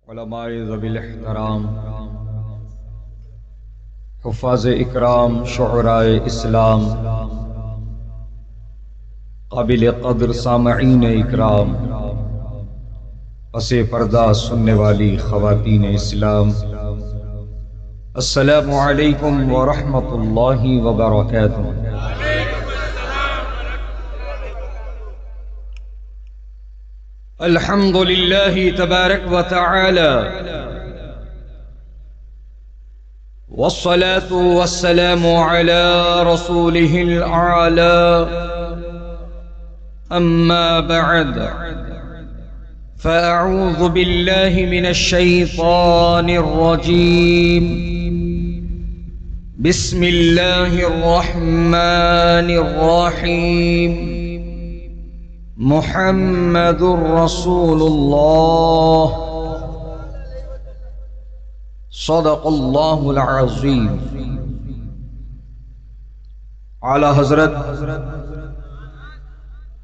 علماء ذوی الاحترام، حفاظ اکرام، شعراء اسلام، قابل قدر سامعین اکرام، پس پردہ سننے والی خواتین اسلام، السلام علیکم ورحمۃ اللہ وبرکاتہ۔ الحمد للہ تبارک و تعالی، والصلاة والسلام على رسوله الأعلى، أما بعد فأعوذ بالله من الشيطان الرجيم، بسم الله الرحمن الرحيم، محمد رسول اللہ، صدق اللہ العظیم۔ اعلی حضرت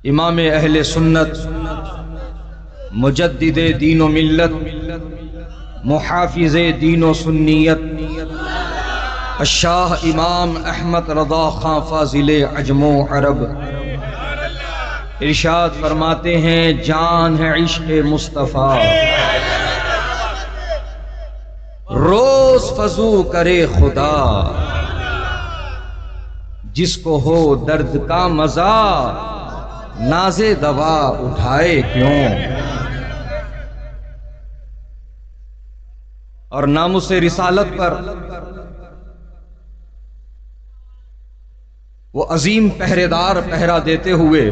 امام اہل سنت، مجدد دین و ملت، محافظ دین و سنیت، الشاہ امام احمد رضا خان فاضل عجم و عرب ارشاد فرماتے ہیں، جان ہے عشق مصطفیٰ، روز فضو کرے خدا، جس کو ہو درد کا مزہ، ناز دوا اٹھائے کیوں۔ اور ناموس رسالت پر وہ عظیم پہرےدار پہرا دیتے ہوئے،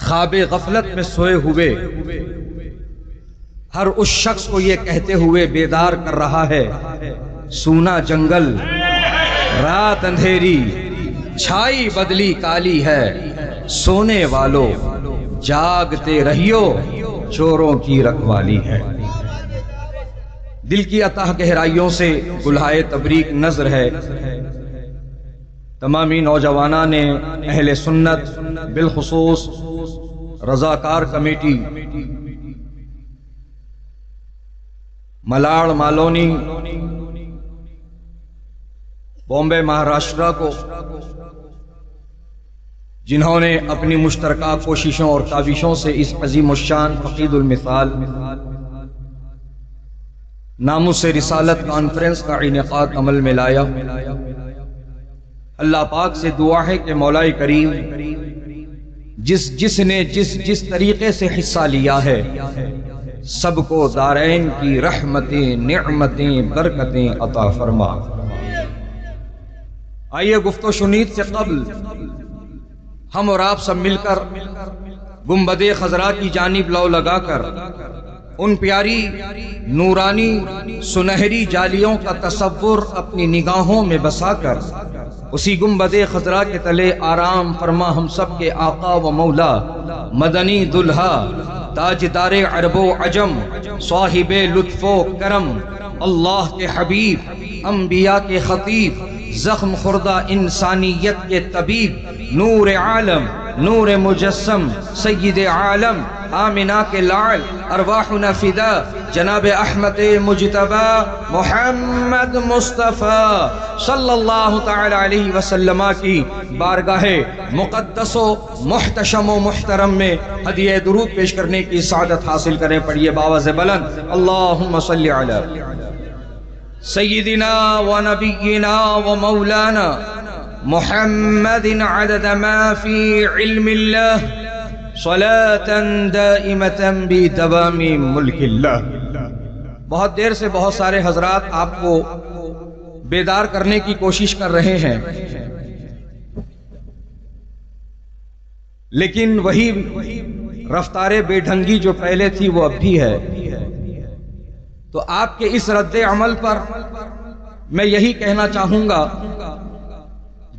خواب غفلت میں سوئے ہوئے ہر اس شخص کو یہ کہتے ہوئے بیدار کر رہا ہے، سونا جنگل، رات اندھیری، چھائی بدلی کالی ہے، سونے والوں جاگتے رہیو، چوروں کی رکھوالی ہے۔ دل کی اتاہ گہرائیوں سے گلہائے تبریک نظر ہے تمامی نوجوانان نے اہل سنت، بالخصوص رضاکار کمیٹی ملاڑ مالونی بامبے مہاراشٹرا کو، جنہوں نے اپنی مشترکہ کوششوں اور کاوشوں سے اس عظیم الشان فقید المثال ناموس رسالت کانفرنس کا انعقاد عمل میں لایا۔ اللہ پاک سے دعا ہے کہ مولا کریم جس نے جس طریقے سے حصہ لیا ہے، سب کو دارین کی رحمتیں، نعمتیں، برکتیں عطا فرما۔ آئیے گفت و شنید سے قبل ہم اور آپ سب مل کر گنبد خضرا کی جانب لو لگا کر ان پیاری نورانی سنہری جالیوں کا تصور اپنی نگاہوں میں بسا کر اسی گنبد خضرا کے تلے آرام فرما ہم سب کے آقا و مولا، مدنی دلہا، تاجدار عرب و عجم، صاحب لطف و کرم، اللہ کے حبیب، انبیاء کے خطیب، زخم خوردہ انسانیت کے طبیب، نور عالم، نور مجسم، سید عالم، آمنہ کے لاڈ، ارواحنا فدا، جناب احمد مجتبی محمد مصطفیٰ صلی اللہ تعالی علیہ وسلم کی بارگاہ مقدس و محتشم و محترم میں ہدیہ درود پیش کرنے کی سعادت حاصل کریں۔ پڑھیے باواز بلند، اللہم صلی علی سیدنا و نبینا و مولانا محمد عدد ما فی علم اللہ، صلاة دائمة بدوام ملک اللہ۔ بہت دیر سے بہت سارے حضرات آپ کو بیدار کرنے کی کوشش کر رہے ہیں، لیکن وہی رفتار بے ڈھنگی جو پہلے تھی وہ اب بھی ہے۔ تو آپ کے اس رد عمل پر میں یہی کہنا چاہوں گا،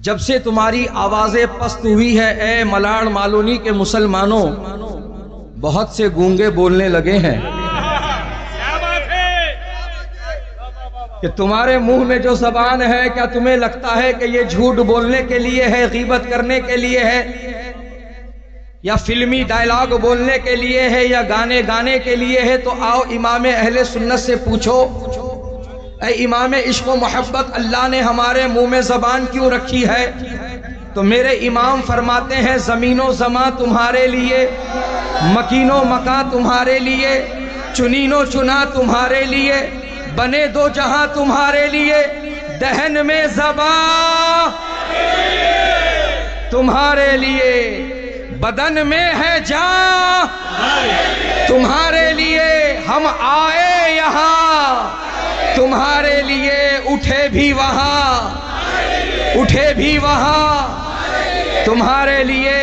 جب سے تمہاری آوازیں پست ہوئی ہے اے ملاڑ مالونی کے مسلمانوں، بہت سے گونگے بولنے لگے ہیں کہ تمہارے منہ میں جو زبان ہے، کیا تمہیں لگتا ہے کہ یہ جھوٹ بولنے کے لیے ہے، غیبت کرنے کے لیے ہے؟ یا فلمی ڈائلاگ بولنے کے لیے ہے یا گانے گانے کے لیے ہے، تو آؤ امام اہل سنت سے پوچھو، اے امام عشق و محبت، اللہ نے ہمارے منہ میں زبان کیوں رکھی ہے؟ تو میرے امام فرماتے ہیں زمین و زمان تمہارے لیے، مکین و مکاں تمہارے لیے، چنین و چنا تمہارے لیے، بنے دو جہاں تمہارے لیے، دہن میں زبان تمہارے لیے، بدن میں ہے جان تمہارے لیے، ہم آئے یہاں تمہارے لیے، اٹھے بھی وہاں تمہارے لیے۔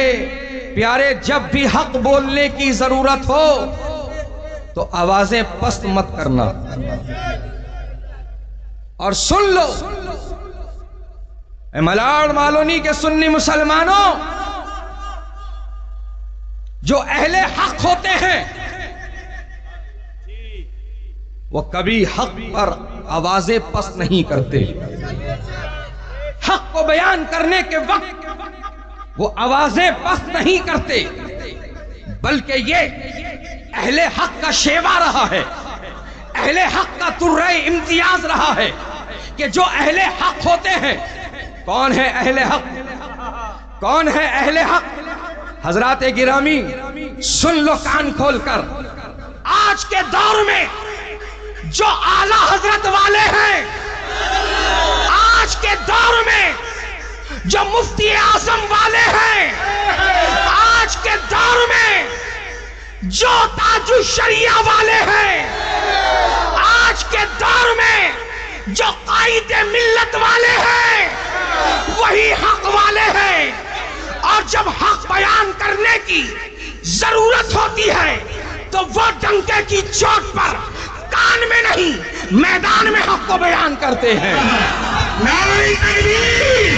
پیارے، جب بھی حق بولنے کی ضرورت ہو تو آوازیں پست مت کرنا، اور سن لو اے ملاڑ مالونی کے سنی مسلمانوں، جو اہل حق ہوتے ہیں وہ کبھی حق پر آوازیں پست نہیں کرتے، حق کو بیان کرنے کے وقت وہ آوازیں پست نہیں کرتے، بلکہ یہ اہل حق کا شیوا رہا ہے، اہل حق کا ترہ امتیاز رہا ہے کہ جو اہل حق ہوتے ہیں۔ کون ہے اہل حق؟ کون ہے اہل حق؟ حضرات گرامی سن لو کان کھول کر، آج کے دور میں جو اعلیٰ حضرت والے ہیں، آج کے دور میں جو مفتی اعظم والے ہیں، آج کے دور میں جو تاج الشریعہ والے ہیں، آج کے دور میں جو قائد ملت والے ہیں، وہی حق والے ہیں۔ اور جب حق بیان کرنے کی ضرورت ہوتی ہے تو وہ ڈنکے کی چوٹ پر، کان میں نہیں، میدان میں حق کو بیان کرتے ہیں۔ نعرہ تکبیر،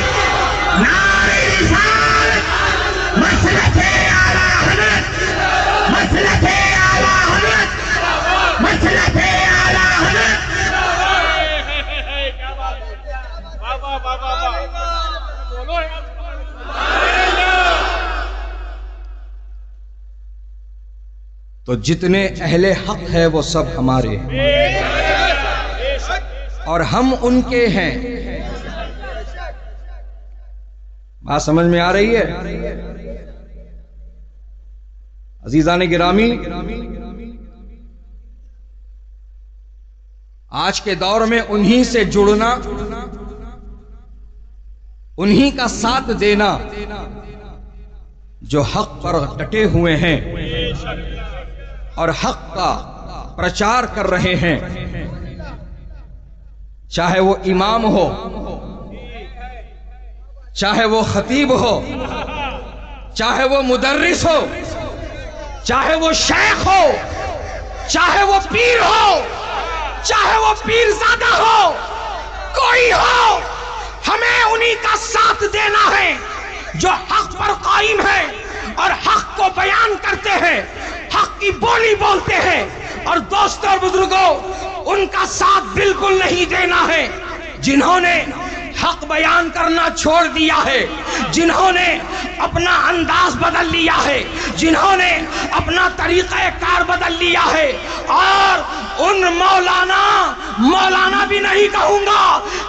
نعرہ رسالت، مسلک اعلیٰ حضرت، مسلک اعلیٰ حضرت، مسلک اعلیٰ حضرت۔ تو جتنے اہل حق ہے وہ سب ہمارے ہیں اور ہم ان کے ہیں۔ بات سمجھ میں آ رہی ہے؟ عزیزان گرامی، آج کے دور میں انہی سے جڑنا، انہی کا ساتھ دینا جو حق پر ڈٹے ہوئے ہیں اور حق کا پرچار کر رہے ہیں، چاہے وہ امام ہو، چاہے وہ خطیب ہو، چاہے وہ مدرس ہو، چاہے وہ شیخ ہو، چاہے وہ پیر ہو، چاہے وہ پیر زادہ ہو، کوئی ہو، ہمیں انہی کا ساتھ دینا ہے جو حق پر قائم ہے اور حق کو بیان کرتے ہیں، حق کی بولی بولتے ہیں۔ اور دوستوں اور بزرگوں، ان کا ساتھ بالکل نہیں دینا ہے جنہوں نے حق بیان کرنا چھوڑ دیا ہے، جنہوں نے اپنا انداز بدل لیا ہے، جنہوں نے اپنا طریقہ کار بدل لیا ہے۔ اور ان مولانا بھی نہیں کہوں گا،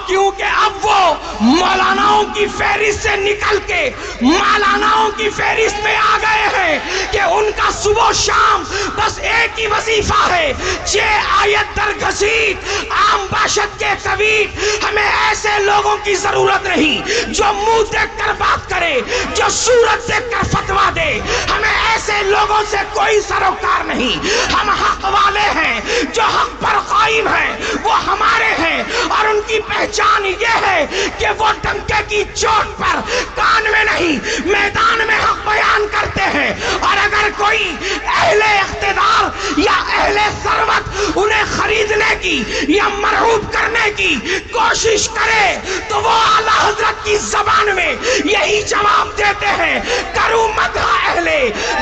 کیونکہ اب وہ مولاناؤں کی فہرست سے نکل کے مالاناؤں کی فہرست میں آ گئے ہیں کہ ان کا صبح و شام بس ایک ہی وظیفہ ہے، 6 آیت در گھسیٹ عام باشد کے طویل۔ ہمیں ایسے لوگوں کی ضرورت نہیں جو منہ دیکھ کر بات کرے، جو صورت دیکھ کر فتویٰ دے۔ ہمیں ایسے لوگوں سے کوئی سروکار نہیں، ہم حق والے ہیں، جو حق پر قائم ہیں وہ ہمارے ہیں۔ اور ان کی پہچان یہ ہے کہ وہ ڈنکے کی چوٹ پر، کان میں نہیں، میدان میں حق بیان کرتے ہیں۔ اور اگر کوئی اہل اقتدار یا اہل ثروت انہیں خریدنے کی یا مرعوب کرنے کی کوشش کرے تو وہ اعلیٰ حضرت کی زبان میں یہی جواب دیتے ہیں، کروں مدح اہل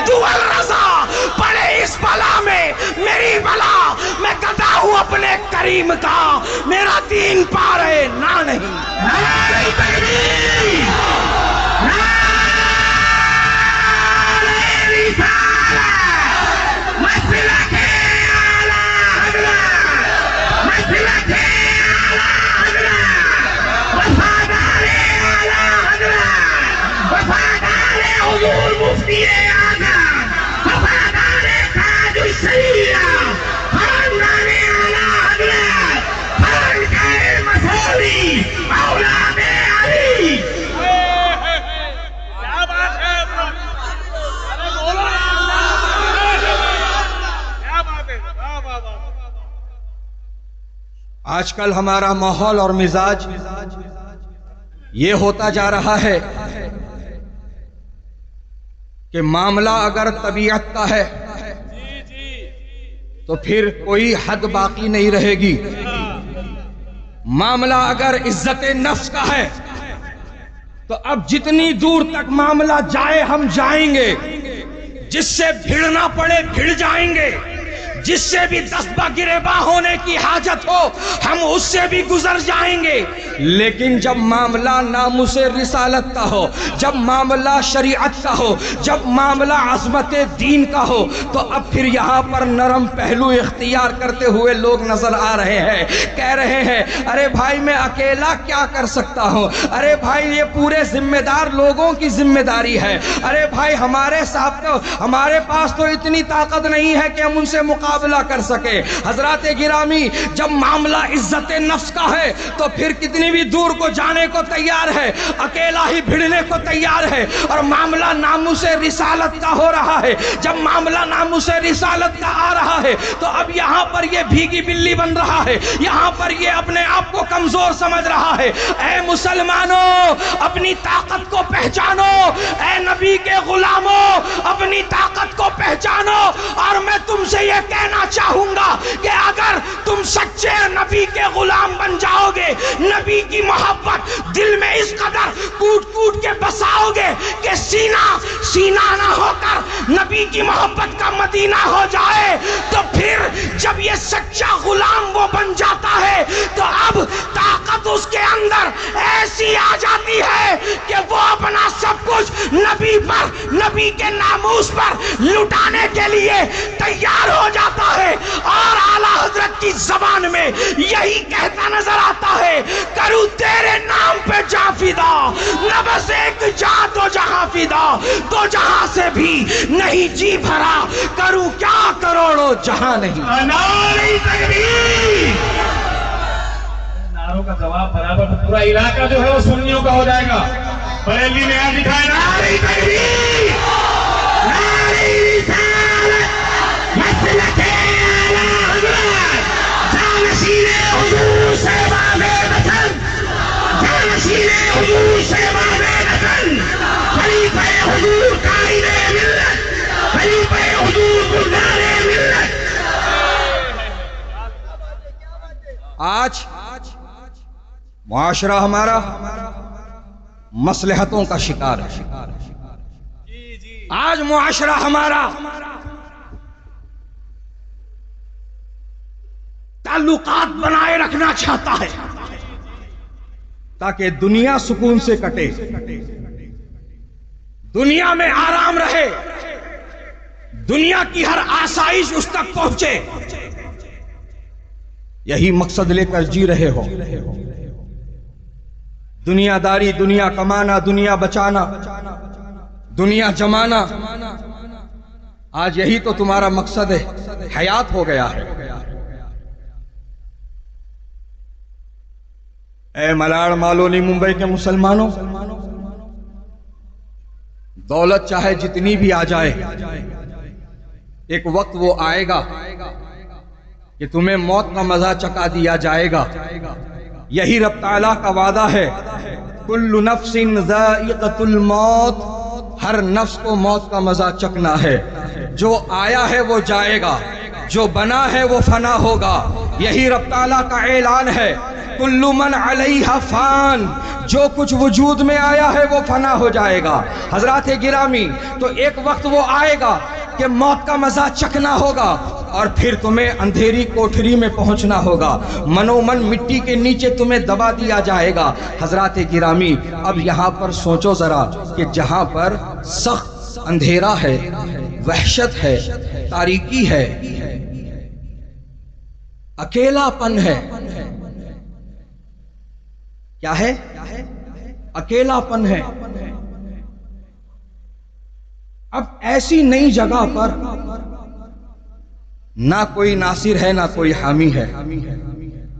دول رضا، پڑے اس بلا میں میری بلا، میں گدا ہوں اپنے کریم کا، میرا دین پارے نہ نہیں۔ نعرہ تکبیر، نعرہ آج کل ہمارا ماحول اور مزاج یہ ہوتا جا رہا ہے کہ معاملہ اگر طبیعت کا ہے تو پھر کوئی حد باقی نہیں رہے گی، معاملہ اگر عزت نفس کا ہے تو اب جتنی دور تک معاملہ جائے ہم جائیں گے، جس سے بھیڑنا پڑے بھیڑ جائیں گے، جس سے بھی دستہ گریباں ہونے کی حاجت ہو ہم اس سے بھی گزر جائیں گے، لیکن جب معاملہ ناموس رسالت کا ہو، جب معاملہ شریعت کا ہو، جب معاملہ عظمت دین کا ہو، تو اب پھر یہاں پر نرم پہلو اختیار کرتے ہوئے لوگ نظر آ رہے ہیں، کہہ رہے ہیں ارے بھائی میں اکیلا کیا کر سکتا ہوں، ارے بھائی یہ پورے ذمہ دار لوگوں کی ذمہ داری ہے، ارے بھائی ہمارے پاس تو اتنی طاقت نہیں ہے کہ ہم ان سے مقابلہ کر سکے۔ حضرات گرامی، جب معاملہ عزت نفس کا ہے تو پھر کتنی بھی دور کو جانے کو تیار ہے، اکیلا ہی بھیڑنے کو تیار ہے، اور معاملہ ناموس رسالت کا ہو رہا ہے۔ جب معاملہ ناموس رسالت کا آ رہا ہے تو اب یہاں پر یہ بھیگی بلی بن رہا ہے، یہاں پر یہ اپنے آپ کو کمزور سمجھ رہا ہے۔ اے مسلمانوں، اپنی طاقت کو پہچانو، اے نبی کے غلاموں اپنی طاقت کو پہچانو، اور میں تم سے یہ کہنا چاہوں گا کہ اگر تم سچے نبی کے غلام بن جاؤ گے، نبی کی محبت دل میں اس قدر کوٹ کوٹ کے بساؤ گے کہ سینہ نہ ہو کر نبی کی محبت کا مدینہ ہو جائے، تو پھر جب یہ سچا غلام وہ بن جاتا ہے تو اب طاقت اس کے اندر ایسی آ جاتی ہے کہ وہ اپنا سب کچھ نبی پر، نبی کے ناموس پر لٹانے کے لیے تیار ہو جاتا ہے، اور اعلیٰ حضرت کی زبان میں یہی کہتا نظر آتا ہے، کروں تیرے نام پہ جاں فدا، نہ بس ایک جاں دو جہاں فدا، دو جہاں سے بھی نہیں جی بھرا، کروں کیا کروڑوں جہاں نہیں۔ نعرہ تکبیر! نعروں کا جواب برابر پورا علاقہ جو ہے وہ سنیوں کا ہو جائے گا۔ بریلوی نے آج دکھایا نعرہ تکبیر، نعرہ رسالت، مسلک اعلیٰ حضرت، جانشین حضور صاحبان وطن، جانشین حضور صاحبان وطن، خلیفہ حضور قائد ملت، خلیفہ حضور بردار ملت۔ آج معاشرہ ہمارا مصلحتوں کا شکار ہے، آج معاشرہ ہمارا تعلقات بنائے رکھنا چاہتا ہے تاکہ دنیا سکون سے کٹے، دنیا میں آرام رہے، دنیا کی ہر آسائش اس تک پہنچے، یہی مقصد لے کر جی رہے ہو۔ دنیا داری، دنیا کمانا، دنیا بچانا، دنیا جمانا، آج یہی تو تمہارا مقصد ہے، حیات ہو گیا ہے۔ اے ملاڑ مالونی ممبئی کے مسلمانوں، دولت چاہے جتنی بھی آ جائے، ایک وقت وہ آئے گا کہ تمہیں موت کا مزہ چکا دیا جائے گا۔ یہی رب تعالیٰ کا وعدہ ہے، کل نفس ذائقۃ الموت، ہر نفس کو موت کا مزہ چکنا ہے، جو آیا ہے وہ جائے گا، جو بنا ہے وہ فنا ہوگا۔ یہی رب تعالیٰ کا اعلان ہے، کل من علیہا فان، جو کچھ وجود میں آیا ہے وہ فنا ہو جائے گا۔ حضرات گرامی، تو ایک وقت وہ آئے گا کہ موت کا مزہ چکنا ہوگا، اور پھر تمہیں اندھیری کوٹھری میں پہنچنا ہوگا، منو من مٹی کے نیچے تمہیں دبا دیا جائے گا۔ حضرات گرامی، اب یہاں پر سوچو ذرا کہ جہاں پر سخت اندھیرا ہے، وحشت ہے، تاریکی ہے، اکیلا پن ہے، کیا ہے؟ اکیلا پن ہے۔ اب ایسی نئی جگہ پر نہ کوئی ناصر ہے نہ کوئی حامی ہے،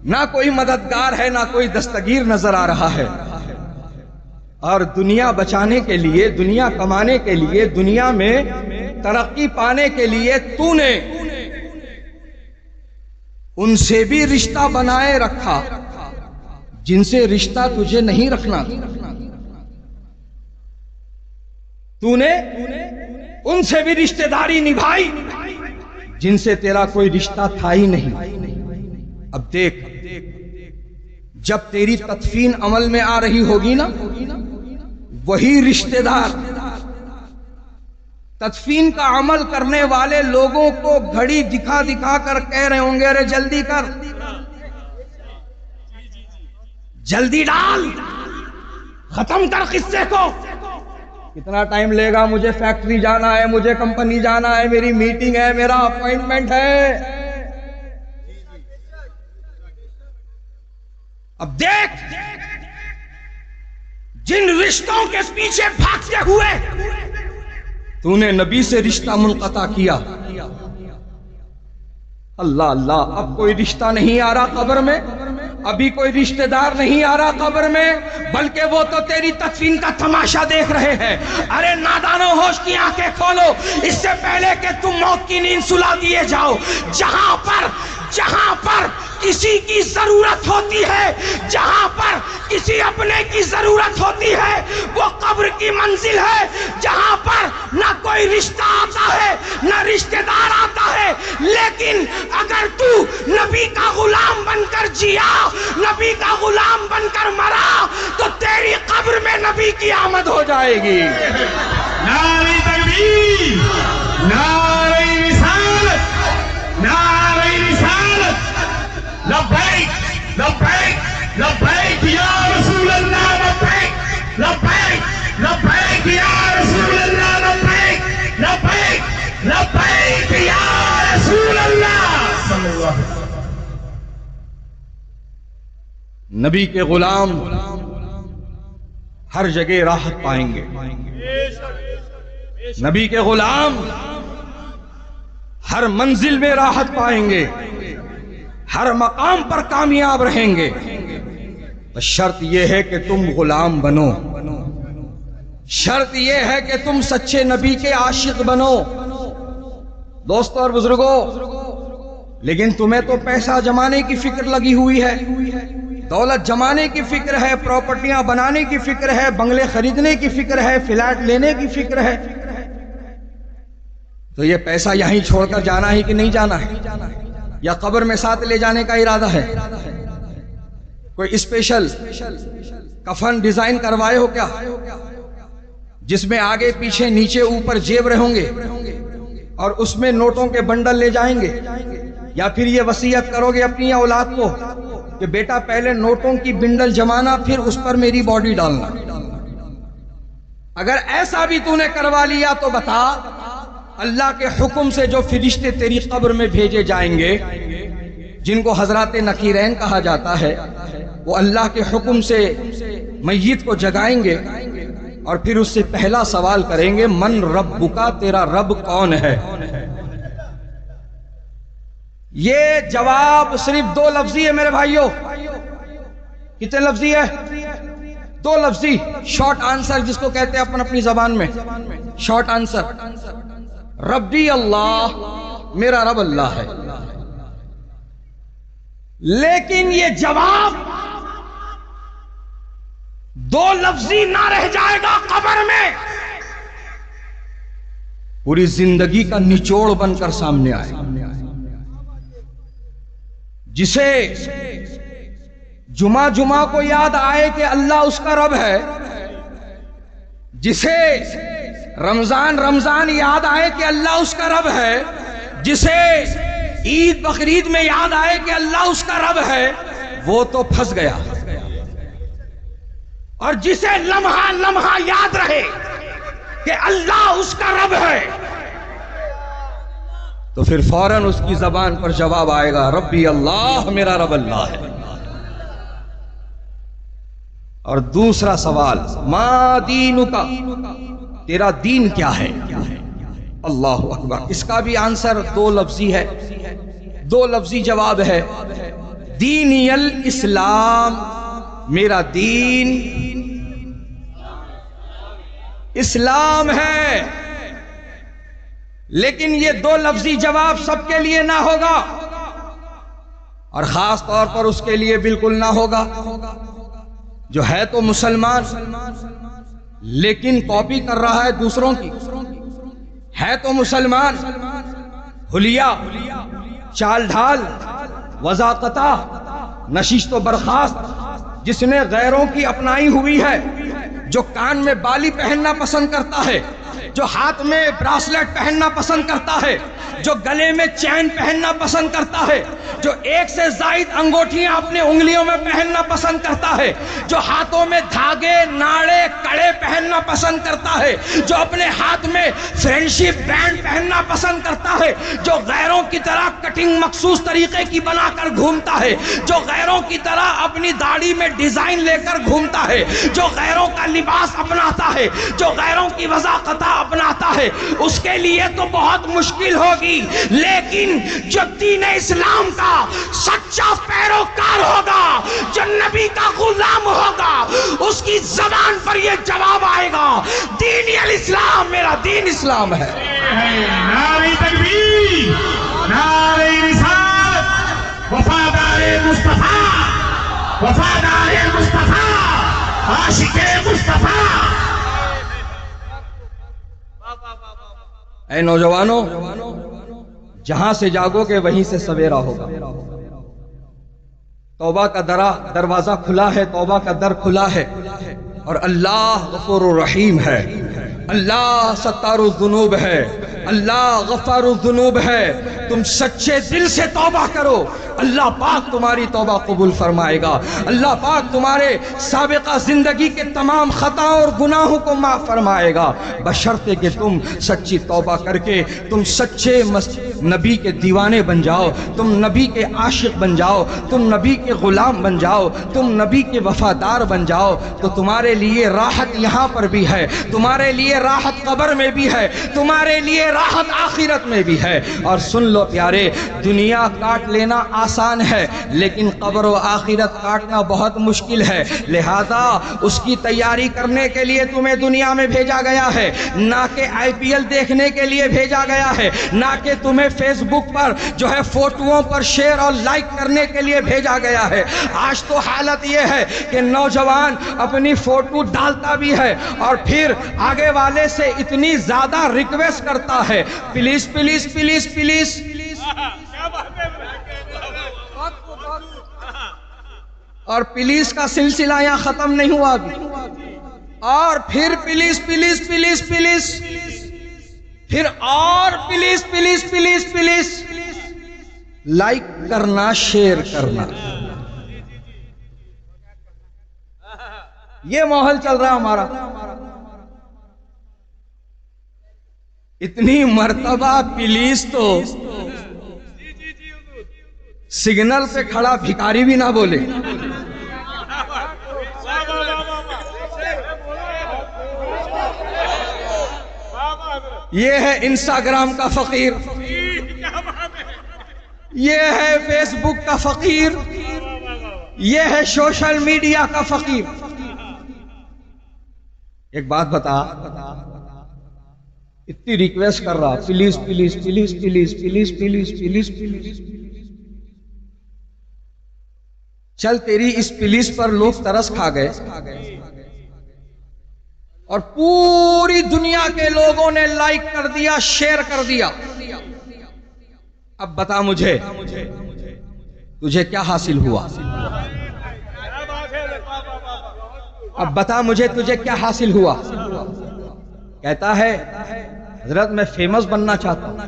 نہ کوئی مددگار ہے نہ کوئی دستگیر نظر آ رہا ہے، اور دنیا بچانے کے لیے، دنیا کمانے کے لیے، دنیا میں ترقی پانے کے لیے تو نے ان سے بھی رشتہ بنائے رکھا جن سے رشتہ تجھے نہیں رکھنا تھا۔ تو نے ان سے بھی رشتہ داری نبھائی جن سے تیرا کوئی رشتہ تھا ہی نہیں۔ اب دیکھ، جب تیری تدفین عمل میں آ رہی ہوگی نا، وہی رشتہ دار تدفین کا عمل کرنے والے لوگوں کو گھڑی دکھا دکھا کر کہہ رہے ہوں گے، ارے جلدی کر، جلدی ڈال، ختم کر قصے کو، کتنا ٹائم لے گا، مجھے فیکٹری جانا ہے، مجھے کمپنی جانا ہے، میری میٹنگ ہے، میرا اپوائنٹمنٹ ہے۔ اب دیکھ، جن رشتوں کے پیچھے بھاگتے ہوئے تو نے نبی سے رشتہ منقطع کیا، اللہ اللہ، اب کوئی رشتہ نہیں آ رہا قبر میں، ابھی کوئی رشتہ دار نہیں آ رہا قبر میں، بلکہ وہ تو تیری تدفین کا تماشا دیکھ رہے ہیں۔ ارے نادانو، ہوش کی آنکھیں کھولو، اس سے پہلے کہ تم موت کی نیند سلا دیے جاؤ، جہاں پر کسی کی ضرورت ہوتی ہے، جہاں پر کسی اپنے کی ضرورت ہوتی ہے، وہ قبر کی منزل ہے، جہاں پر نہ کوئی رشتہ آتا ہے نہ رشتہ دار آتا ہے، لیکن اگر تو نبی کا غلام بن کر جیا، نبی کا غلام بن کر مرا، تو تیری قبر میں نبی کی آمد ہو جائے گی۔ نعرہ تکبیر، نعرہ رسالت، نعرہ رسالت، لبیک لبیک لبیک یا رسول اللہ، لبیک لبیک لبیک یا رسول اللہ، لبیک لبیک لبیک یا رسول اللہ صلی اللہ علیہ وسلم۔ نبی کے غلام ہر جگہ راحت پائیں گے، نبی کے غلام ہر منزل میں راحت پائیں گے، ہر مقام پر کامیاب رہیں گے، بس شرط یہ ہے کہ تم غلام بنو، شرط یہ ہے کہ تم سچے نبی کے عاشق بنو۔ دوستو اور بزرگوں، لیکن تمہیں تو پیسہ جمانے کی فکر لگی ہوئی ہے، دولت جمانے کی فکر ہے، پراپرٹیاں بنانے کی فکر ہے، بنگلے خریدنے کی فکر ہے، فلیٹ لینے کی فکر ہے، تو یہ پیسہ یہیں چھوڑ کر جانا ہے کہ نہیں جانا ہے، یا قبر میں ساتھ لے جانے کا ارادہ ہے؟ کوئی اسپیشل کفن ڈیزائن کروائے ہو کیا، جس میں آگے پیچھے نیچے اوپر جیب رہوں گے اور اس میں نوٹوں کے بنڈل لے جائیں گے؟ یا پھر یہ وصیت کرو گے اپنی اولاد کو کہ بیٹا پہلے نوٹوں کی بنڈل جمانا، پھر اس پر میری باڈی ڈالنا؟ اگر ایسا بھی تو نے کروا لیا تو بتا، اللہ کے حکم سے جو فرشتے تیری قبر میں بھیجے جائیں گے، جن کو حضرات نقیرین کہا جاتا ہے، وہ اللہ کے حکم سے میت کو جگائیں گے اور پھر اس سے پہلا سوال کریں گے، من ربکا، تیرا رب کون ہے؟ یہ جواب صرف دو لفظی ہے میرے بھائیوں۔ کتنے لفظی ہے؟ دو لفظی، شارٹ آنسر جس کو کہتے ہیں اپنی زبان میں، شارٹ آنسر، ربی اللہ، میرا رب اللہ ہے۔ لیکن یہ جواب دو لفظی نہ رہ جائے گا قبر میں، پوری زندگی کا نچوڑ بن کر سامنے آئے، جسے جمعہ کو یاد آئے کہ اللہ اس کا رب ہے، جسے رمضان یاد آئے کہ اللہ اس کا رب ہے، جسے عید بقرعید میں یاد آئے کہ اللہ اس کا رب ہے، وہ تو پھنس گیا۔ اور جسے لمحہ لمحہ یاد رہے کہ اللہ اس کا رب ہے، تو پھر فوراً اس کی زبان پر جواب آئے گا، ربی اللہ، میرا رب اللہ ہے۔ اور دوسرا سوال، ما دینکا، تیرا دین کیا ہے؟ اللہ اکبر، اس کا بھی آنسر دو لفظی ہے، دو لفظی جواب ہے، دینی الاسلام، میرا دین اسلام ہے۔ لیکن یہ دو لفظی جواب سب کے لیے نہ ہوگا، اور خاص طور پر اس کے لیے بالکل نہ ہوگا جو ہے تو مسلمان لیکن کاپی کر رہا ہے دوسروں کی، ہے تو مسلمان، حلیہ، چال ڈھال، وضاقتہ، نشست و برخاست جس نے غیروں کی اپنائی ہوئی ہے، جو کان میں بالی پہننا پسند کرتا ہے، جو ہاتھ میں براسلیٹ پہننا پسند کرتا ہے، جو گلے میں چین پہننا پسند کرتا ہے، جو ایک سے زائد انگوٹھیاں اپنے انگلیوں میں پہننا پسند کرتا ہے، جو ہاتھوں میں دھاگے، ناڑے، کڑے پہننا پسند کرتا ہے، جو اپنے ہاتھ میں فرینڈشپ بینڈ پہننا پسند کرتا ہے، جو غیروں کی طرح کٹنگ مخصوص طریقے کی بنا کر گھومتا ہے، جو غیروں کی طرح اپنی داڑھی میں ڈیزائن لے کر گھومتا ہے، جو غیروں کا لباس اپناتا ہے، جو غیروں کی وضاقتہ اپناتا ہے، اس کے لیے تو بہت مشکل ہوگی، لیکن جو دین اسلام کا سچا پیروکار ہوگا، جو نبی کا غلام ہوگا، اس کی زبان پر یہ جواب آئے گا، دین الاسلام، میرا دین اسلام ہے۔ نعرہ تکبیر، نعرہ رسالت، وفادار مصطفیٰ، وفادار مصطفیٰ، عاشق مصطفیٰ۔ اے نوجوانوں، جہاں سے جاگو کہ وہیں سے سویرا ہوگا۔ توبہ کا دروازہ کھلا ہے، توبہ کا در کھلا ہے، اور اللہ غفور الرحیم ہے، اللہ ستار الذنوب ہے، اللہ غفار الذنوب ہے۔ تم سچے دل سے توبہ کرو، اللہ پاک تمہاری توبہ قبول فرمائے گا، اللہ پاک تمہارے سابقہ زندگی کے تمام خطاؤں اور گناہوں کو معاف فرمائے گا، بشرطے کہ تم سچی توبہ کر کے تم سچے نبی کے دیوانے بن جاؤ، تم نبی کے عاشق بن جاؤ، تم نبی کے غلام بن جاؤ، تم نبی کے وفادار بن جاؤ، تو تمہارے لیے راحت یہاں پر بھی ہے، تمہارے لیے راحت قبر میں بھی ہے، تمہارے لیے راحت آخرت میں بھی ہے۔ اور سن لو پیارے، دنیا کاٹ لینا آسان ہے لیکن قبر و آخرت کاٹنا بہت مشکل ہے، لہذا اس کی تیاری کرنے کے لیے تمہیں دنیا میں بھیجا گیا ہے، نہ کہ آئی پی ایل دیکھنے کے لیے بھیجا گیا ہے، نہ کہ تمہیں فیس بک پر جو ہے فوٹوؤں پر شیئر اور لائک کرنے کے لیے بھیجا گیا ہے۔ آج تو حالت یہ ہے کہ نوجوان اپنی فوٹو ڈالتا بھی ہے اور پھر آگے والے سے اتنی زیادہ ریکویسٹ کرتا ہے، پلیز پلیز پلیز پلیز، اور پلیز کا سلسلہ یہاں ختم نہیں ہوا ابھی، اور پھر پلیز پلیز پلیز پلیز، پھر اور please please please please, like کرنا، شیئر کرنا، یہ ماحول چل رہا ہمارا۔ اتنی مرتبہ پلیز تو سگنل پہ کھڑا بھکاری بھی نہ بولے۔ یہ ہے انسٹاگرام کا فقیر، یہ ہے فیس بک کا فقیر، یہ ہے سوشل میڈیا کا فقیر۔ ایک بات بتا، اتنی ریکویسٹ کر رہا، please please please please please please please please, چل تیری اس پلیز پر لوگ ترس کھا گئے اور پوری دنیا کے لوگوں نے لائک کر دیا، شیئر کر دیا۔ اب بتا مجھے تجھے کیا حاصل ہوا؟ اب بتا مجھے تجھے کیا حاصل ہوا؟ کہتا ہے حضرت میں فیمس بننا چاہتا ہوں،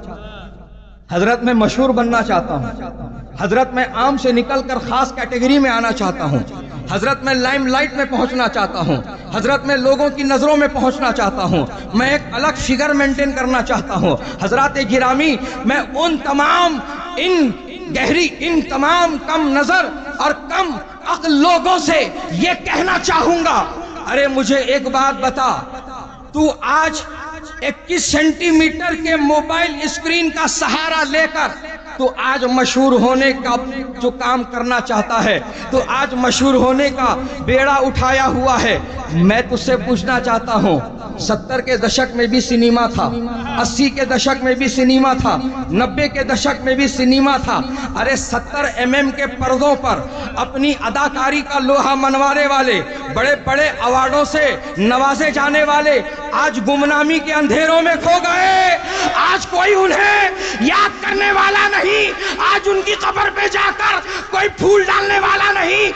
حضرت میں مشہور بننا چاہتا ہوں، حضرت میں عام سے نکل کر خاص کیٹیگری میں آنا چاہتا ہوں، حضرت میں لائم لائٹ میں پہنچنا چاہتا ہوں، حضرت میں لوگوں کی نظروں میں پہنچنا چاہتا ہوں، میں ایک الگ فگر مینٹین کرنا چاہتا ہوں۔ حضرات گرامی، میں ان تمام ان تمام کم نظر اور کم عقل لوگوں سے یہ کہنا چاہوں گا، ارے مجھے ایک بات بتا، تو آج 21 سینٹی میٹر کے موبائل اسکرین کا سہارا لے کر تو آج مشہور ہونے کا جو کام کرنا چاہتا ہے، تو آج مشہور ہونے کا بیڑا اٹھایا ہوا ہے۔ میں تجھ سے پوچھنا چاہتا ہوں، 70 کے دشک میں بھی سنیما تھا، 80 کے دشک میں بھی سنیما تھا، 90 کے دشک میں بھی سنیما تھا۔ ارے 70 mm کے پردوں پر اپنی اداکاری کا لوہا منوانے والے، بڑے بڑے ایوارڈوں سے نوازے جانے والے آج گمنامی کے اندھیروں میں کھو گئے۔ آج کوئی انہیں یاد کرنے والا نہیں، آج ان کی قبر پہ جا کر کوئی پھول ڈالنے والا نہیں،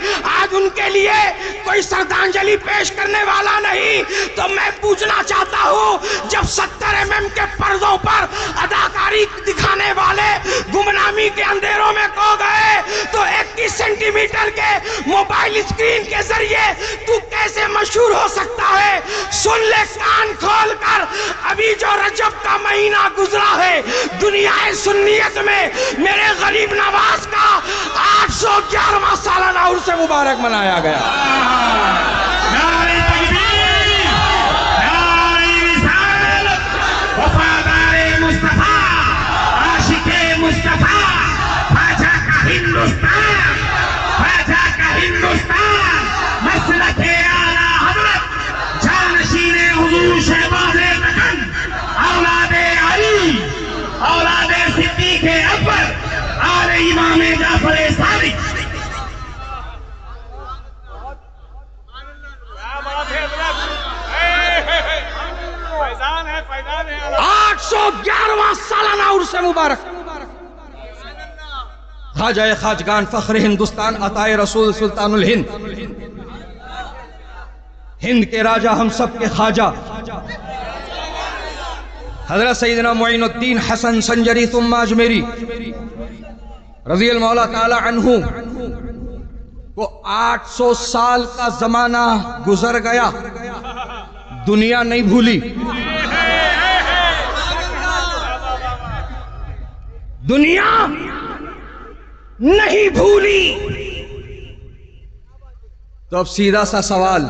آج ان کے لیے کوئی شردھانجلی پیش کرنے والا نہیں۔ تو میں پوچھنا چاہتا ہوں، جب 70 mm کے پردوں پر اداکاری دکھانے والے گمنامی کے اندھیروں میں کھو گئے، تو 21 سینٹی میٹر کے موبائل اسکرین کے ذریعے تو کیسے مشہور ہو سکتا ہے؟ سن لے کان کھول کر، ابھی جو رجب کا مہینہ گزرا ہے، دنیا سنیت میں میرے غریب نواز کا 811واں سالانہ عرس مبارک منایا گیا۔ نعرہ تکبیر، نعرہ رسالت، وفادار مصطفیٰ، عاشق مصطفیٰ، خواجہ کا ہندوستان، خواجہ کا ہندوستان، مسلک اعلیٰ حضرت، جانشین حضور شہباز مدن، اولاد علی، اولاد صدیق اکبر، آل امام جعفر صادق۔ 811واں سالانہ عرس مبارک، خواجہ خواجگان فخر ہندوستان عطائے رسول سلطان الہند، ہند کے راجہ ہم سب کے خواجہ حضرت سیدنا معین الدین حسن سنجری ثم اجمیری رضی اللہ تعالی عنہ کو 800 سال کا زمانہ گزر گیا، دنیا نہیں بھولی، دنیا نہیں بھولی۔ تو اب سیدھا سا سوال،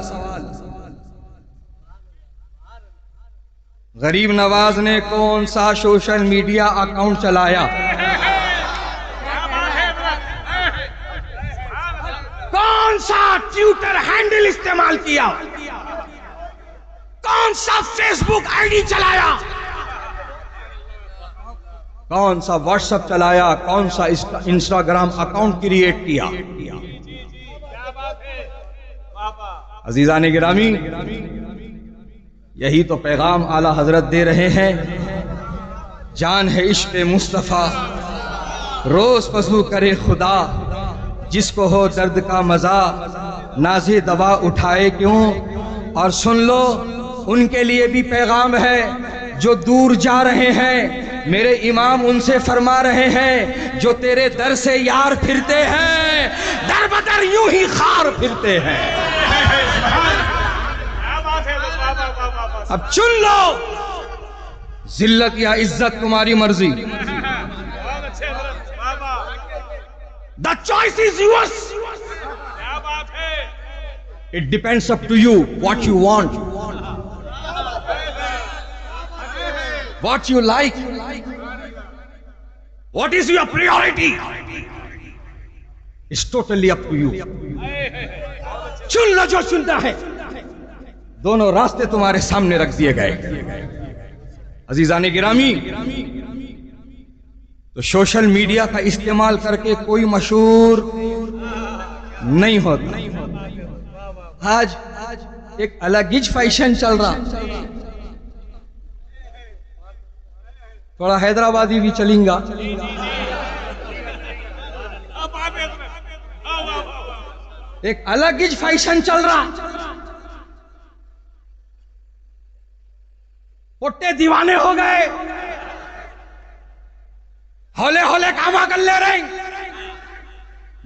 غریب نواز نے کون سا سوشل میڈیا اکاؤنٹ چلایا؟ کون سا ٹویٹر ہینڈل استعمال کیا؟ کون سا فیس بک آئی ڈی چلایا؟ کون سا واٹس ایپ چلایا؟ کون سا انسٹاگرام اکاؤنٹ کریٹ کیا؟ عزیزان گرامی، یہی تو پیغام اعلیٰ حضرت دے رہے ہیں۔ جان ہے عشق مصطفیٰ، روز وضو کرے خدا، جس کو ہو درد کا مزہ ناز دوا اٹھائے کیوں۔ اور سن لو، ان کے لیے بھی پیغام ہے جو دور جا رہے ہیں۔ میرے امام ان سے فرما رہے ہیں، جو تیرے در سے یار پھرتے ہیں، در بدر یوں ہی خار پھرتے ہیں۔ اب چن لو، ذلت یا عزت تمہاری مرضی۔ The choice is yours. It depends up to you what you want, what you like, what is your priority. It's totally up to you. چن لو جو چنتا ہے۔ دونوں راستے تمہارے سامنے رکھ دیے گئے۔ عزیزان گرامی، تو سوشل میڈیا کا استعمال کر کے کوئی مشہور نہیں ہوتا۔ آج ایک الگ ہی فیشن چل رہا، تھوڑا حیدرآبادی بھی چلیں گا۔ ایک الگ ہی فیشن چل رہا، پٹے دیوانے ہو گئے، ہولے ہولے کاما کر لے رہے ہیں،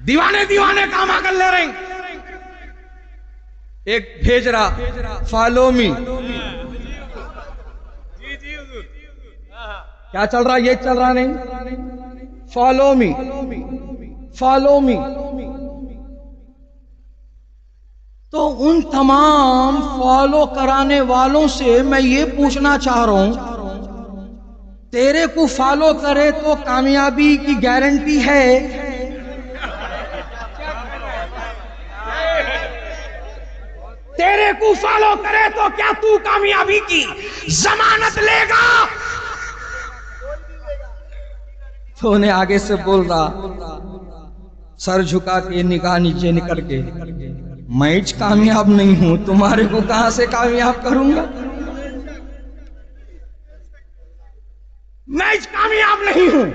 دیوانے دیوانے کاما کر لے رہے ہیں۔ ایک بھیج رہا فالو می، کیا چل رہا؟ یہ چل رہا نہیں، فالو می، فالو می۔ تو ان تمام فالو کرانے والوں سے میں یہ پوچھنا چاہ رہا ہوں، تیرے کو فالو کرے تو کامیابی کی گارنٹی ہے، تیرے کو فالو کرے تو کیا تو کامیابی کی ضمانت لے گا؟ تو انہیں آگے سے بول رہا سر جھکا کے نگاہ نیچے نکل کے، میں کامیاب نہیں ہوں، تمہارے کو کہاں سے کامیاب کروں گا؟ میں کامیاب نہیں ہوں۔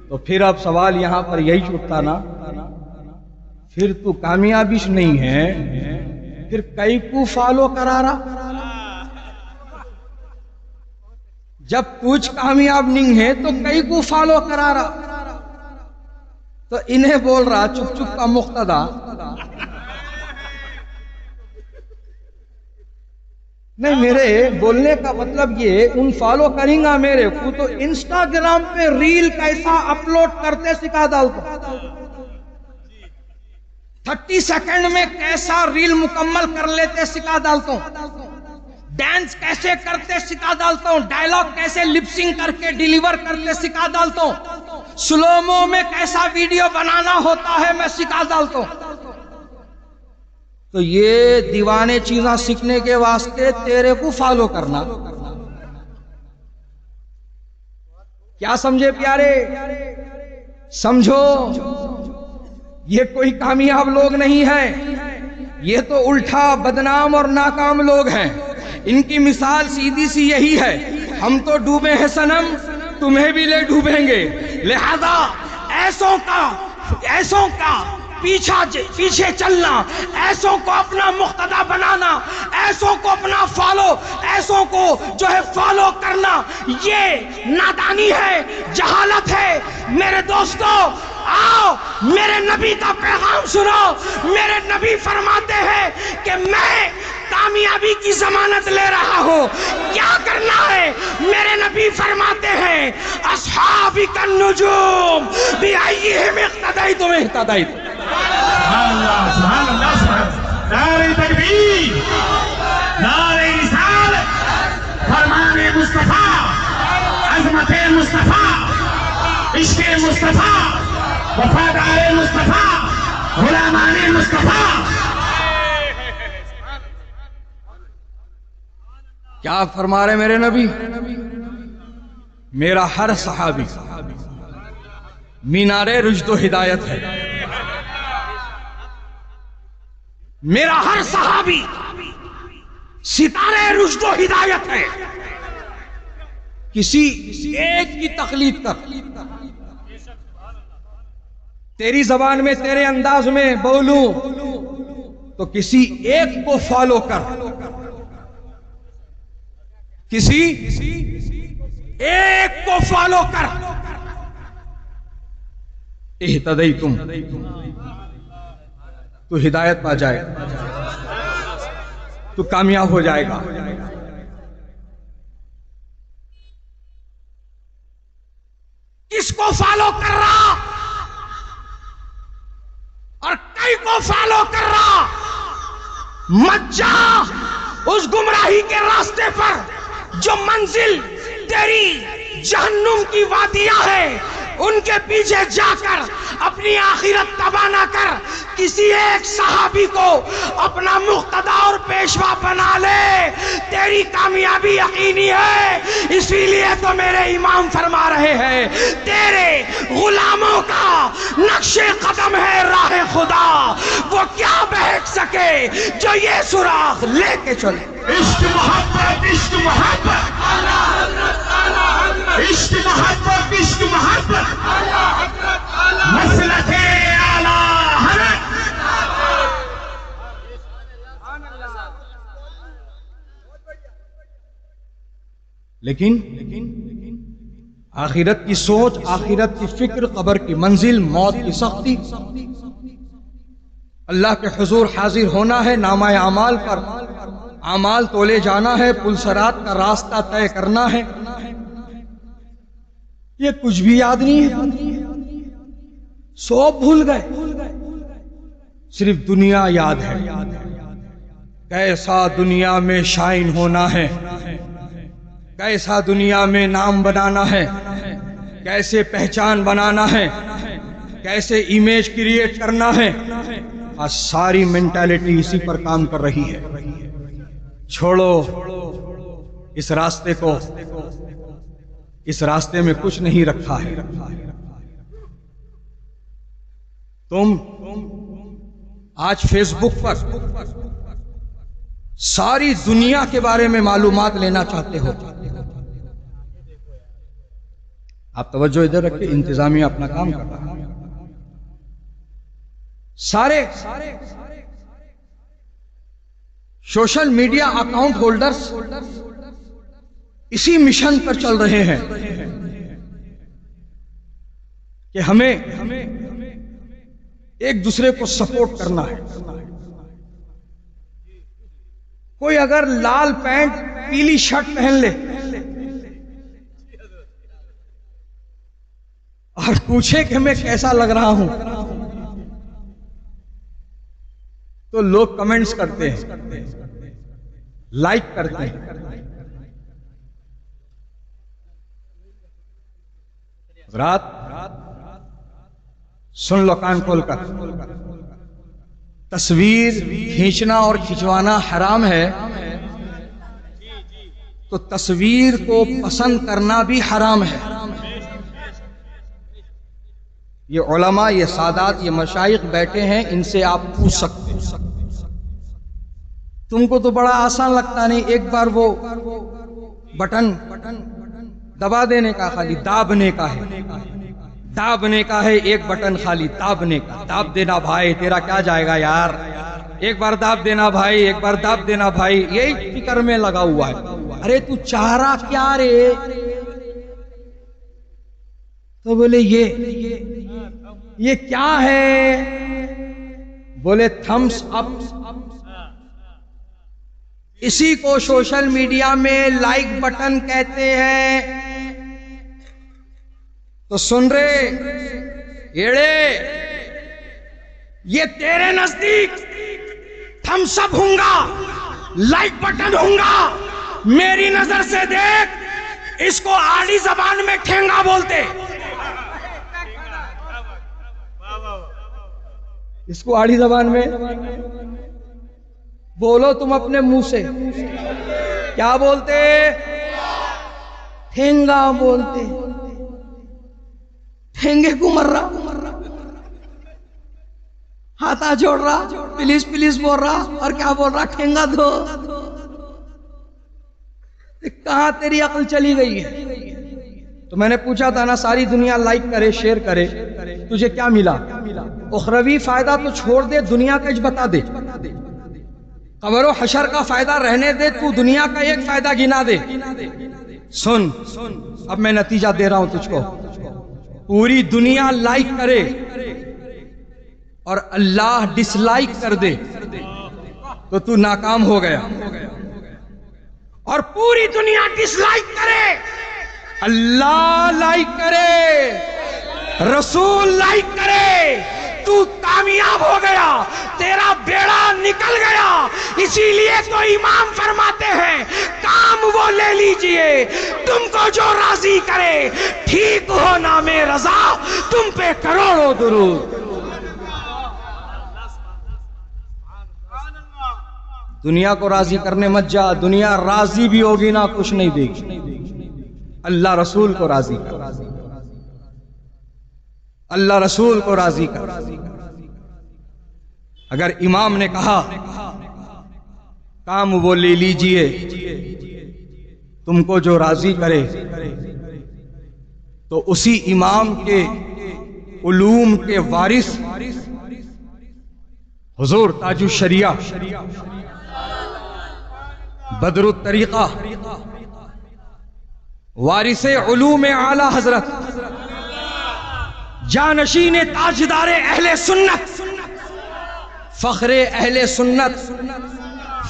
تو پھر اب سوال یہاں پر یہی اٹھتا نا، پھر تو کامیابی نہیں ہے، پھر کئی کو فالو کرا رہا؟ جب کچھ کامیاب نہیں ہے تو کئی کو فالو کرا رہا؟ تو انہیں بول رہا چپ چپ کا مقتدا، نہیں میرے بولنے کا مطلب یہ ان فالو کریں گا میرے کو تو انسٹاگرام پہ ریل کیسا اپلوڈ کرتے سکھا ڈالتا، 30 سیکنڈ میں کیسا ریل مکمل کر لیتے سکھا ڈالتا ہوں، ڈانس کیسے کرتے سکھا ڈالتا ہوں، ڈائلاگ کیسے لپسنگ کر کے ڈیلیور کرتے سکھا ڈالتا ہوں، سلومو میں کیسا ویڈیو بنانا ہوتا ہے میں سکھا ڈالتا ہوں۔ تو یہ دیوانے چیزاں سیکھنے کے واسطے تیرے کو فالو کرنا، کیا سمجھے پیارے؟ سمجھو یہ کوئی کامیاب لوگ نہیں ہیں، یہ تو الٹا بدنام اور ناکام لوگ ہیں۔ ان کی مثال سیدھی سی یہی ہے، ہم تو ڈوبے ہیں صنم، تمہیں بھی لے ڈوبیں گے، لہذا ایسوں کا پیچھے چلنا، ایسوں کو اپنا مقتدا بنانا، ایسوں کو اپنا ایسوں کو جو ہے فالو کرنا، یہ نادانی ہے، جہالت ہے۔ میرے دوستو آؤ میرے نبی کا پیغام سنو، میرے نبی فرماتے ہیں کہ میں کامیابی کی ضمانت لے رہا ہوں، کیا کرنا ہے؟ میرے نبی فرماتے ہیں اصحابی النجوم بأیہم اقتدیتم اہتدیتم۔ سبحان اللہ سبحان اللہ، نعرہ تکبیر، نعرہ رسالت، فرمان مصطفیٰ، عظمت مصطفیٰ، عشق مصطفیٰ، وفادار مصطفیٰ، غلامان مصطفیٰ۔ کیا فرما رہے میرے نبی؟ میرا ہر صحابی مینار رشد و ہدایت ہے، میرا ہر صحابی ستارے رشد و ہدایت ہے۔ کسی ایک کی تقلید کر، تیری زبان میں تیرے انداز میں بولوں تو کسی ایک کو فالو کر، کسی ایک کو فالو کر، اہتدیتم، تو ہدایت پا جائے گا، تو کامیاب ہو جائے گا۔ کس کو فالو کر رہا اور کئی کو فالو کر رہا؟ مت جا اس گمراہی کے راستے پر جو منزل تیری جہنم کی وادیاں ہیں، ان کے پیچھے جا کر اپنی آخرت تباہ نہ کر، کسی ایک صحابی کو اپنا مقتدا اور پیشوا بنا لے، تیری کامیابی یقینی ہے۔ اسی لیے تو میرے امام فرما رہے ہیں تیرے غلاموں کا نقش قدم ہے راہ خدا، وہ کیا بہک سکے جو یہ سراغ لے کے چلے۔ عشق محبت، عشق محبت، عشق محبت، عشق محبت، مسلک اعلیٰ حضرت۔ لیکن آخرت کی سوچ، آخرت کی فکر، قبر کی منزل، موت کی سختی، اللہ کے حضور حاضر ہونا ہے، نامہ اعمال پر اعمال تولے جانا ہے، پل صراط کا راستہ طے کرنا ہے، یہ کچھ بھی یاد نہیں ہے، سو بھول گئے، صرف دنیا یاد ہے۔ کیسا دنیا میں شائن ہونا ہے، کیسا دنیا میں نام بنانا ہے، کیسے پہچان بنانا ہے، کیسے امیج کریٹ کرنا ہے، آج ساری مینٹالٹی اسی پر کام کر رہی ہے۔ چھوڑو اس راستے کو، اس راستے میں کچھ نہیں رکھا ہے۔ تم آج فیس بک پر ساری دنیا کے بارے میں معلومات لینا چاہتے ہو۔ آپ توجہ ادھر رکھیں، انتظامیہ اپنا کام کر رہا ہے۔ سارے سوشل میڈیا اکاؤنٹ ہولڈرز اسی مشن پر چل رہے ہیں کہ ہمیں ایک دوسرے کو سپورٹ کرنا ہے۔ کوئی اگر لال پینٹ پیلی شرٹ پہن لے اور پوچھے کہ میں کیسا لگ رہا ہوں تو لوگ کمنٹس کرتے ہیں، لائک کرتے ہیں۔ حضرات سن لو کان کھول کر، تصویر کھینچنا اور کھنچوانا حرام ہے تو تصویر کو پسند کرنا بھی حرام ہے۔ یہ علماء، یہ سادات، یہ مشائخ بیٹھے ہیں، ان سے آپ پوچھ سکتے ہیں۔ تم کو تو بڑا آسان لگتا نہیں، ایک بار وہ بٹن دبا دینے کا، خالی دابنے کا ہے، دابنے کا ہے، ایک بٹن خالی دابنے کا۔ داب دینا بھائی، تیرا کیا جائے گا یار، ایک بار داب دینا بھائی، ایک بار داب دینا بھائی، یہی فکر میں لگا ہوا ہے۔ ارے تو چاہ رہا کیا رے؟ تو بولے یہ کیا ہے؟ بولے تھمس اپ۔ اسی کو سوشل میڈیا میں لائک بٹن کہتے ہیں۔ تو سن رہے ایڑے، یہ تیرے نزدیک تھمس اپ ہوں گا، لائک بٹن ہوں گا، میری نظر سے دیکھ، اس کو آڑی زبان میں ٹھینگا بولتے، اس کو آڑی زبان میں بولو تم اپنے منہ سے، کیا بولتے؟ ٹھینگا بولتے۔ ٹھینگے کو مر رہا، ہاتھا جوڑ رہا، پلیز پلیز بول رہا، اور کیا بول رہا؟ ٹھینگا دو۔ کہاں تیری عقل چلی گئی ہے؟ تو میں نے پوچھا تھا نا، ساری دنیا لائک کرے، شیئر کرے، تجھے کیا ملا؟ اخروی فائدہ تو چھوڑ دے، دنیا کا کچھ بتا دے۔ قبر و حشر کا فائدہ رہنے دے، تو دنیا کا ایک فائدہ گنا دے۔ سن، اب میں نتیجہ دے رہا ہوں تجھ کو۔ پوری دنیا لائک کرے اور اللہ ڈس لائک کر دے تو تو ناکام ہو گیا، اور پوری دنیا ڈس لائک کرے، اللہ لائک کرے، رسول لائک کرے، تو کامیاب ہو گیا، تیرا بیڑا نکل گیا۔ اسی لیے تو امام فرماتے ہیں کام وہ لے لیجئے تم کو جو راضی کرے، ٹھیک ہو نام رضا تم پہ کروڑوں درود۔ دنیا کو راضی کرنے مت جا، دنیا راضی بھی ہوگی نا کچھ نہیں دے گی۔ اللہ رسول کو راضی کر، اللہ رسول کو راضی کر۔ اگر امام نے کہا کام وہ لے لیجئے تم کو جو راضی کرے، تو اسی امام کے علوم کے وارث حضور تاج الشریعہ بدر الطریقہ وارث علوم اعلی حضرت جانشین تاجدار اہل سنت فخر اہل سنت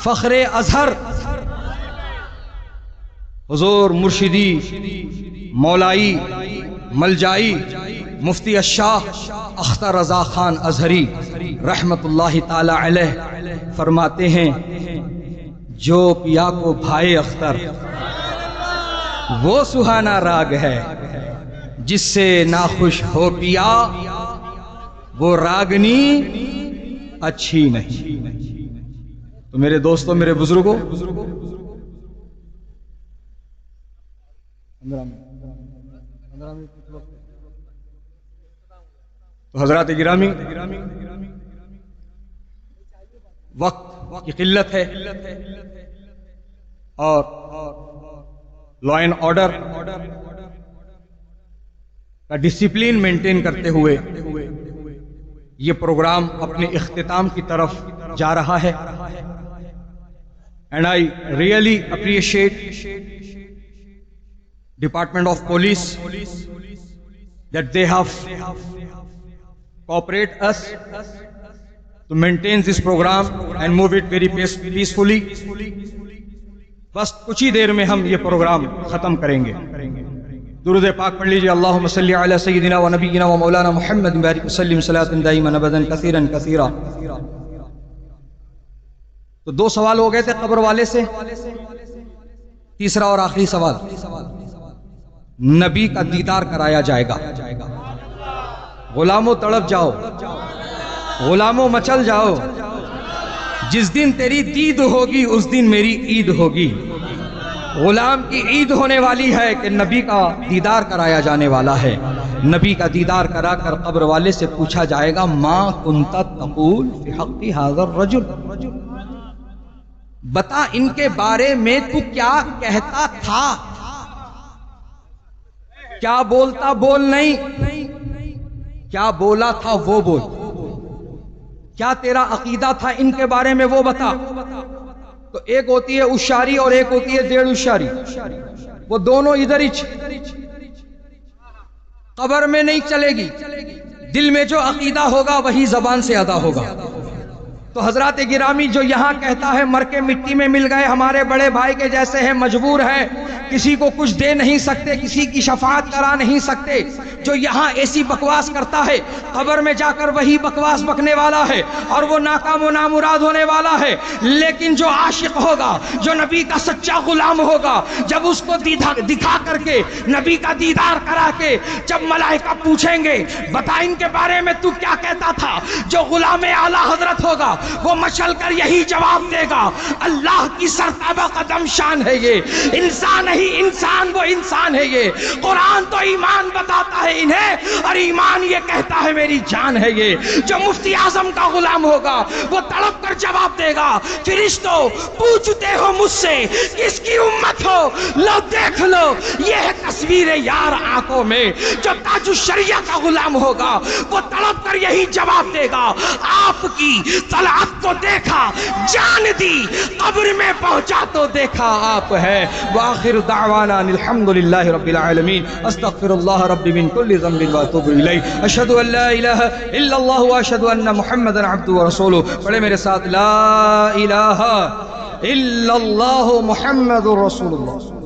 فخر ازہر حضور مرشدی مولائی ملجائی مفتی الشاہ اختر رضا خان ازہری رحمت اللہ تعالی علیہ فرماتے ہیں جو پیا کو بھائے اختر وہ سہانا راگ ہے جس سے ناخوش ہو پیا، وہ راگنی اچھی نہیں۔ تو میرے دوستوں، میرے بزرگوں، تو حضرات گرامی، وقت کی قلت ہے اور لا اینڈ آرڈر کا ڈسپلین مینٹین کرتے ہوئے یہ پروگرام اپنے اختتام کی طرف جا رہا ہے۔ And I really appreciate department of police that they have cooperated us to maintain this program and move it very peacefully. بس کچھ ہی دیر میں ہم یہ پروگرام ختم کریں گے۔ درود پاک پڑھ لیجیے، اللہم صلی علی سیدنا و نبینا و مولانا محمد بارک وسلم صلاۃ دائما ابدا کثیرا کثیرا۔ تو دو سوال ہو گئے تھے قبر والے سے، تیسرا اور آخری سوال، نبی کا دیدار کرایا جائے گا۔ غلاموں تڑپ جاؤ، غلاموں مچل جاؤ، جس دن تیری دید ہوگی اس دن میری عید ہوگی۔ غلام کی عید ہونے والی ہے کہ نبی کا دیدار کرایا جانے والا ہے۔ نبی کا دیدار کرا کر قبر والے سے پوچھا جائے گا، ما کنت تقول فی حق ھذا الرجل، بتا ان کے بارے میں تو کیا کہتا تھا، کیا بولتا بول نہیں، کیا بولا تھا وہ بول، کیا تیرا عقیدہ تھا ان کے بارے میں وہ بتا۔ تو ایک ہوتی ہے اشاری اور ایک ہوتی ہے ڈیڑھ اشاری، وہ دونوں ادھر ہی قبر میں نہیں چلے گی، دل میں جو عقیدہ ہوگا وہی زبان سے ادا ہوگا۔ تو حضرات گرامی، جو یہاں کہتا ہے مر کے مٹی میں مل گئے، ہمارے بڑے بھائی کے جیسے ہیں، مجبور ہے، کسی کو کچھ دے نہیں سکتے، کسی کی شفاعت کرا نہیں سکتے، جو یہاں ایسی بکواس کرتا ہے قبر میں جا کر وہی بکواس بکنے والا ہے اور وہ ناکام و نامراد ہونے والا ہے۔ لیکن جو عاشق ہوگا، جو نبی کا سچا غلام ہوگا، جب اس کو دکھا کر کے نبی کا دیدار کرا کے جب ملائکہ پوچھیں گے بتا ان کے بارے میں تو کیا کہتا تھا، جو غلام اعلیٰ حضرت ہوگا وہ مچل کر یہی جواب دے گا، اللہ کی سرتابہ قدم شان ہے یہ، انسان ہی انسان، وہ انسان ہے یہ، قرآن تو ایمان بتاتا ہے انہیں اور ایمان یہ کہتا ہے میری جان ہے یہ۔ جو مفتی اعظم کا غلام ہوگا وہ تڑپ کر جواب دے گا، فرشتوں پوچھتے ہو مجھ سے کس کی امت ہو، لو دیکھ لو یہ ہے تصویر یار آنکھوں میں۔ جو تاج الشریعہ کا غلام ہوگا وہ تڑپ کر یہی جواب دے گا، آپ کی طلعت کو دیکھا جان دی، قبر میں پہنچا تو دیکھا آپ ہے۔ وآخر دعوانا الحمدللہ رب العالمین، استغفر اللہ ربی من کل ذنب واتوب الیہ، اشہد ان لا الہ الا اللہ واشہد ان محمدا عبدہ ورسولہ۔ پڑھے میرے ساتھ، لا الہ الا اللہ محمد رسول اللہ۔